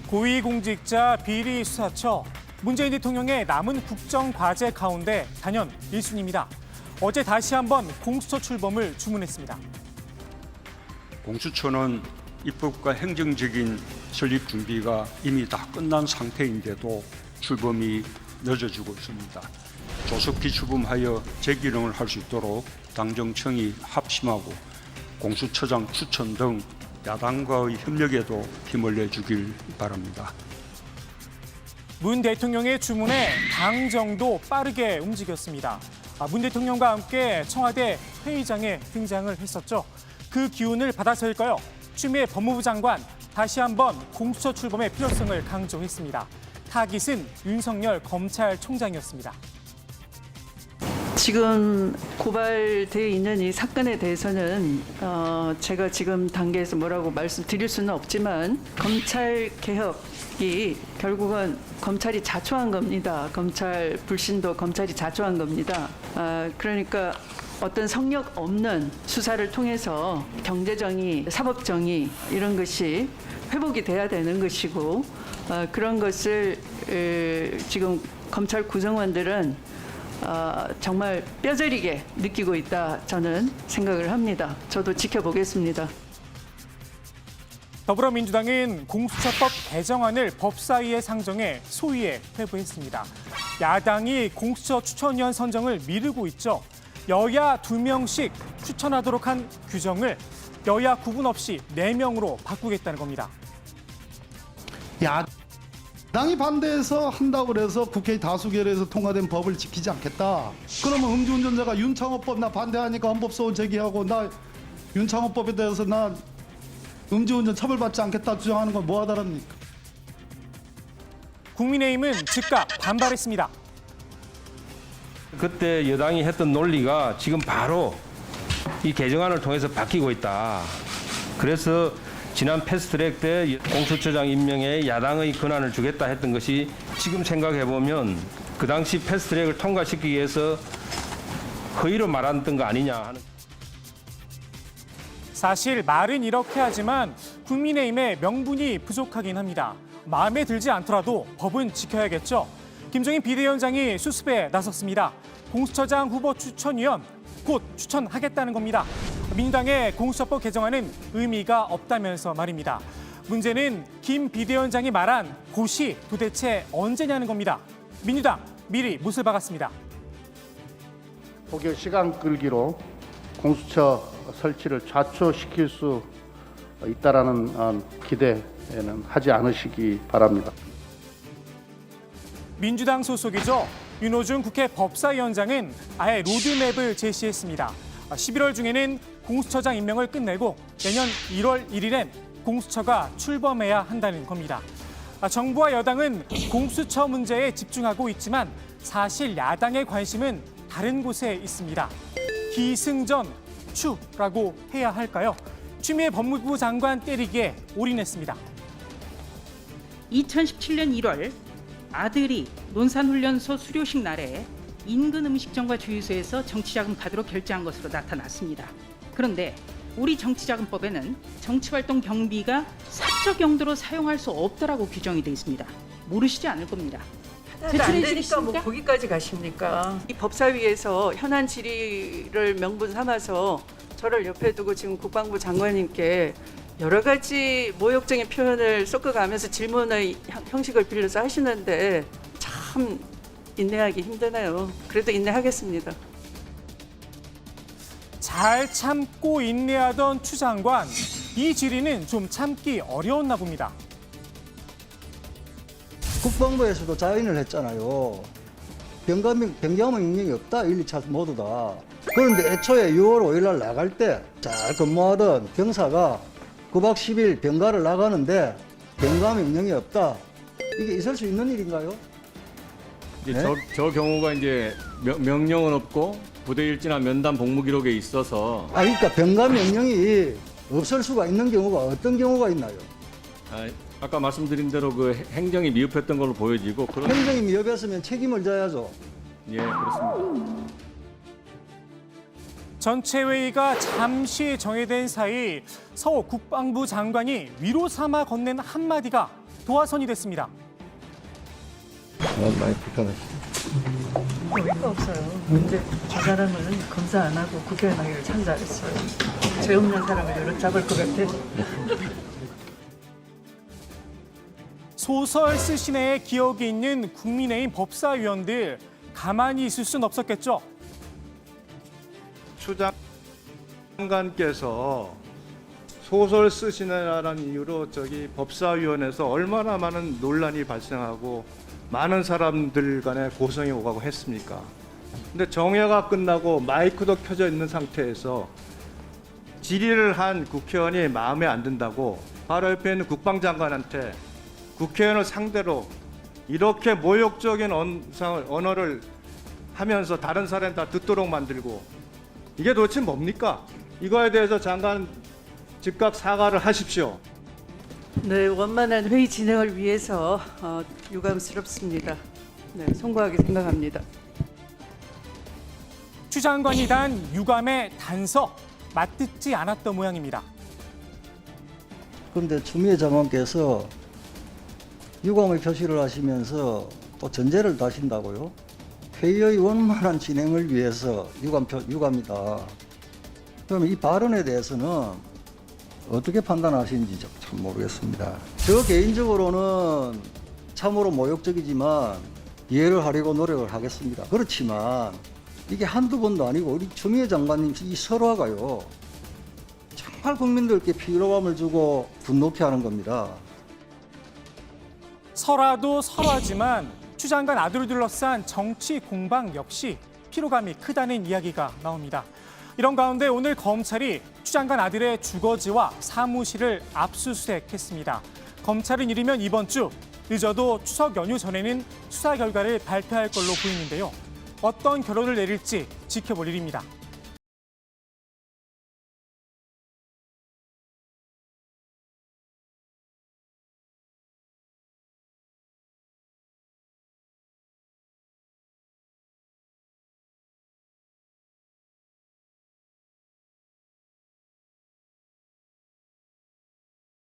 고위공직자 비리수사처, 문재인 대통령의 남은 국정과제 가운데 단연 1순위입니다. 어제 다시 한번 공수처 출범을 주문했습니다. 공수처는 입법과 행정적인 설립 준비가 이미 다 끝난 상태인데도 출범이 늦어지고 있습니다. 조속히 출범하여 재기능을 할 수 있도록 당정청이 합심하고 공수처장 추천 등 야당과의 협력에도 힘을 내주길 바랍니다. 문 대통령의 주문에 당정도 빠르게 움직였습니다. 문 대통령과 함께 청와대 회의장에 등장을 했었죠. 그 기운을 받아서일까요? 추미애 법무부 장관 다시 한번 공수처 출범의 필요성을 강조했습니다. 타깃은 윤석열 검찰총장이었습니다. 지금 고발되어 있는 이 사건에 대해서는 제가 지금 단계에서 뭐라고 말씀드릴 수는 없지만 검찰 개혁이 결국은 검찰이 자초한 겁니다. 검찰 불신도 검찰이 자초한 겁니다. 그러니까 어떤 성역 없는 수사를 통해서 경제정의, 사법정의 이런 것이 회복이 돼야 되는 것이고 그런 것을 지금 검찰 구성원들은 정말 뼈저리게 느끼고 있다 저는 생각을 합니다. 저도 지켜보겠습니다. 더불어민주당은 공수처법 개정안을 법사위에 상정해 소위에 회부했습니다. 야당이 공수처 추천위원 선정을 미루고 있죠. 여야 2명씩 추천하도록 한 규정을 여야 구분 없이 4명으로 바꾸겠다는 겁니다. 야당이 반대해서 한다고 그래서 국회 다수결에서 통과된 법을 지키지 않겠다. 그러면 음주운전자가 윤창호법 나 반대하니까 헌법소원 제기하고 나 윤창호법에 대해서 나 음주운전 처벌받지 않겠다 주장하는 건 뭐 하다랍니까? 국민의힘은 즉각 반발했습니다. 그때 여당이 했던 논리가 지금 바로 이 개정안을 통해서 바뀌고 있다. 그래서 지난 패스트트랙 때 공수처장 임명에 야당의 권한을 주겠다 했던 것이 지금 생각해보면 그 당시 패스트트랙을 통과시키기 위해서 허위로 말했던 거 아니냐 하는. 사실 말은 이렇게 하지만 국민의힘의 명분이 부족하긴 합니다. 마음에 들지 않더라도 법은 지켜야겠죠. 김종인 비대위원장이 수습에 나섰습니다. 공수처장 후보 추천위원 곧 추천하겠다는 겁니다. 민주당의 공수처법 개정안은 의미가 없다면서 말입니다. 문제는 김 비대위원장이 말한 곧이 도대체 언제냐는 겁니다. 민주당 미리 못을 박았습니다. 혹여 시간 끌기로 공수처 설치를 좌초시킬 수 있다라는 기대는 하지 않으시기 바랍니다. 민주당 소속이죠. 윤호중 국회 법사위원장은 아예 로드맵을 제시했습니다. 11월 중에는 공수처장 임명을 끝내고 내년 1월 1일엔 공수처가 출범해야 한다는 겁니다. 정부와 여당은 공수처 문제에 집중하고 있지만 사실 야당의 관심은 다른 곳에 있습니다. 기승전추라고 해야 할까요? 추미애 법무부 장관 때리기에 올인했습니다. 2017년 1월 아들이 논산훈련소 수료식 날에 인근 음식점과 주유소에서 정치자금 받으러 결제한 것으로 나타났습니다. 그런데 우리 정치자금법에는 정치활동 경비가 사적 용도로 사용할 수 없다라고 규정이 되어 있습니다. 모르시지 않을 겁니다. 안 되니까 뭐 거기까지 가십니까? 이 법사위에서 현안 질의를 명분 삼아서 저를 옆에 두고 지금 국방부 장관님께 여러 가지 모욕적인 표현을 섞어가면서 질문의 형식을 빌려서 하시는데 참 인내하기 힘드네요. 그래도 인내하겠습니다. 잘 참고 인내하던 추 장관, 이 질의는 좀 참기 어려웠나 봅니다. 국방부에서도 자인을 했잖아요. 병감은 명령이 없다, 1, 2차 모두 다. 그런데 애초에 6월 5일 날 나갈 때 잘 근무하던 병사가 9박 10일 병가를 나가는데 병가 명령이 없다. 이게 있을 수 있는 일인가요? 이제 네? 저 경우가 이제 명령은 없고 부대 일지나 면담 복무 기록에 있어서 그러니까 병가 명령이 없을 수가 있는 경우가 어떤 경우가 있나요? 아까 말씀드린 대로 그 행정이 미흡했던 걸로 보여지고 그런. 행정이 미흡했으면 책임을 져야죠. 예, 그렇습니다. 전체 회의가 잠시 정해된 사이 서 국방부 장관이 위로 삼아 건넨 한마디가 도화선이 됐습니다. 많이 불편했어요. 어이가 없어요. 근데 저 사람은 검사 안 하고 국회의원 하기를 참 잘했어요. 죄 없는 사람을 여러 잡을 것 같아. 소설 쓰신의 기억이 있는 국민의힘 법사위원들 가만히 있을 순 없었겠죠. 추 장관께서 소설 쓰시느라는 이유로 법사위원회에서 얼마나 많은 논란이 발생하고 많은 사람들 간에 고성이 오가고 했습니까? 근데 정회가 끝나고 마이크도 켜져 있는 상태에서 질의를 한 국회의원이 마음에 안 든다고 바로 옆에 있는 국방장관한테 국회의원을 상대로 이렇게 모욕적인 언어를 하면서 다른 사람 다 듣도록 만들고 이게 도대체 뭡니까? 이거에 대해서 장관 즉각 사과를 하십시오. 네, 원만한 회의 진행을 위해서 유감스럽습니다. 네, 송구하게 생각합니다. 추 장관이 단 유감의 단서 맞듣지 않았던 모양입니다. 그런데 추미애 장관께서 유감의 표시를 하시면서 또 전제를 다신다고요? 회의의 원만한 진행을 위해서 유감이다. 그러면 이 발언에 대해서는 어떻게 판단하시는지 참 모르겠습니다. 저 개인적으로는 참으로 모욕적이지만 이해를 하려고 노력을 하겠습니다. 그렇지만 이게 한두 번도 아니고 우리 추미애 장관님 이 설화가요. 정말 국민들께 피로감을 주고 분노케 하는 겁니다. 설화도 설화지만 추 장관 아들을 둘러싼 정치 공방 역시 피로감이 크다는 이야기가 나옵니다. 이런 가운데 오늘 검찰이 추 장관 아들의 주거지와 사무실을 압수수색했습니다. 검찰은 이르면 이번 주, 늦어도 추석 연휴 전에는 수사 결과를 발표할 걸로 보이는데요. 어떤 결론을 내릴지 지켜볼 일입니다.